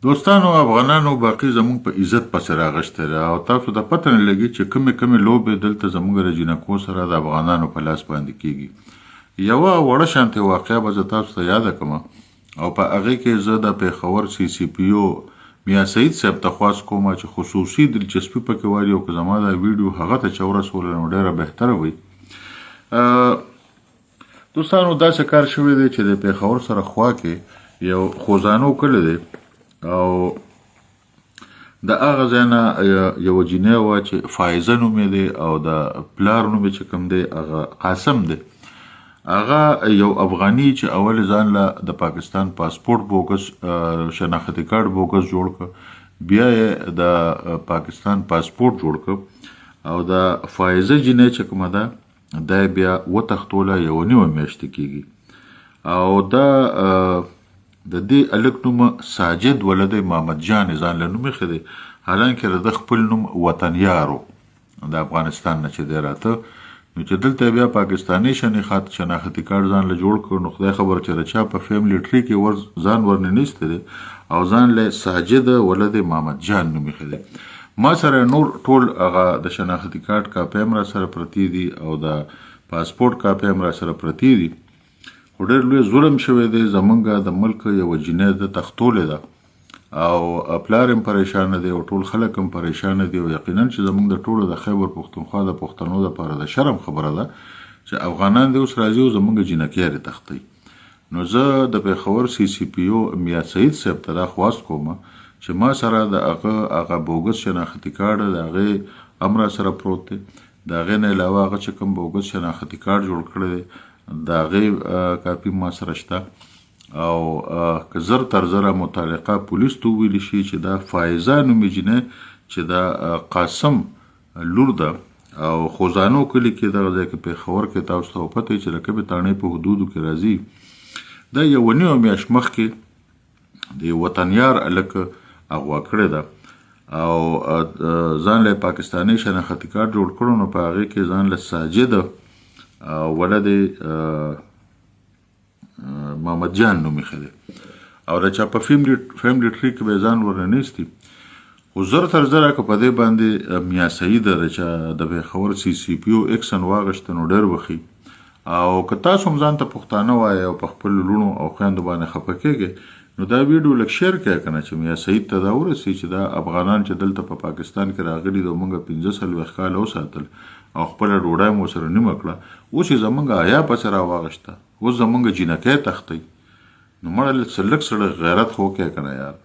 دوستانو افغانانو باقي زموږ په عزت پسې راغشتی ده او تاسو ته پته نه لګي چې کومې لوبې دلته زموږ له جینکو سره د افغانانو په لاس باندې کېږي. یوه وړه شانتې واقعه به زه تاسو ته یاده کړم او په هغې کې زه د پېښور CCPO میاں سعید صاحب ته خواست کوم چې خصوصي دلچسپي پکې وایي او که زما دا ویډیو هغه ته چې ورسوله نو ډېره بهتره وي. دوستانو داسې کار شوی دی چې د پېښور سره خوا کې یو خوزانو کلی دی او د هغه ځای نه یوه جینۍ وه چې فایزه نوم یې دی او د پلار نوم یې چې کوم دی هغه قاسم دی. هغه یو افغاني چې اول ځان له د پاکستان پاسپورټ بوګس شناختي کارت بوګس جوړ کړ، بیا یې د پاکستان پاسپورټ جوړ کړ او د فایزه جینۍ چې کومه ده دا بیا وتښتوله 1.5 میاشتې کېږي او دا د دې هلک نوم ساجد ولدی محمد جان ځان له نوم ایښی دی، حالانکې د خپل نوم وطنیار و د افغانستان نه چې دی راته. نو چې دلته بیا پاکستاني شناختي کارت ځان له جوړ کړ نو خدای خبر چې د چا په فیملی ټري کې ځان ورننیستی دی او ځان له ساجد ولدی محمد جان نوم ایښی دی. ما سره نور ټول هغه د شناختي کارت کاپۍ هم را سره پرتې دي او د پاسپورټ کاپۍ هم را سره پرتې دي. خو ډېر لوی ظلم شوی دی زمونږ د ملک یوه جینۍ ده تښتولې ده او پلار هم پریشانه دی او ټول خلک هم پریشانه دي او یقینا چې زمونږ د ټولو د خیبر پښتونخوا د پښتنو دپاره د شرم خبره ده چې افغانان دې اوس راځي او زمونږ جینکیانې تښتوي. نو زه د پېښور CCPO میاں سعید صاحب ته دا خواست کوم چې ما سره د هغه بوګس شناختي کارت د هغې هم را سره پروت دی، د هغې نه علاوه هغه چې کوم بوګس شناختي کارت جوړ کړی دی د هغې کاپي ما سره شته او که زر تر زره متعلقه پولیس ته وویلی شي چې دا فایزه نومې جینۍ چې د قاسم لور ده او خوزانو کلي کې دغه ځای کې پېښور کې تاسو ته پته وي چې د کبې تاڼۍ په حدودو کې راځي. دا 1.5 میاشت مخکې د وطنیار هلک اغوا کړې ده او ځان له پاکستاني شناختي کارت جوړ کړو نو په هغې کې ځان له ساجد ولدی محمد جان نوم ایښی دی او د چا په فیملی ټري کې به ځان ورننیستی. خو زر تر زره که په دې باندې میاں سعید د چا د پېښور CCPO ایکشن واغېسته نو ډېر وښي او که تاسو هم ځان ته پښتانه وایئ او په خپلو لوڼو او خویندو باندې خفه کېږئ نو دا ویډیو لږ شیر کړئ که نه چې میاں سعید ته دا ورسي چې دا افغانان چې دلته په پاکستان کې راغلي دي او موږ 45 کاله وساتل او خپله ډوډۍ مو ورسره نیمه کړه، اوس یې زموږ حیا پسې راواغېسته، اوس زموږ جینکۍ تښتوي. نو مړه لږ سړی غیرت خو وکړئ که نه یار.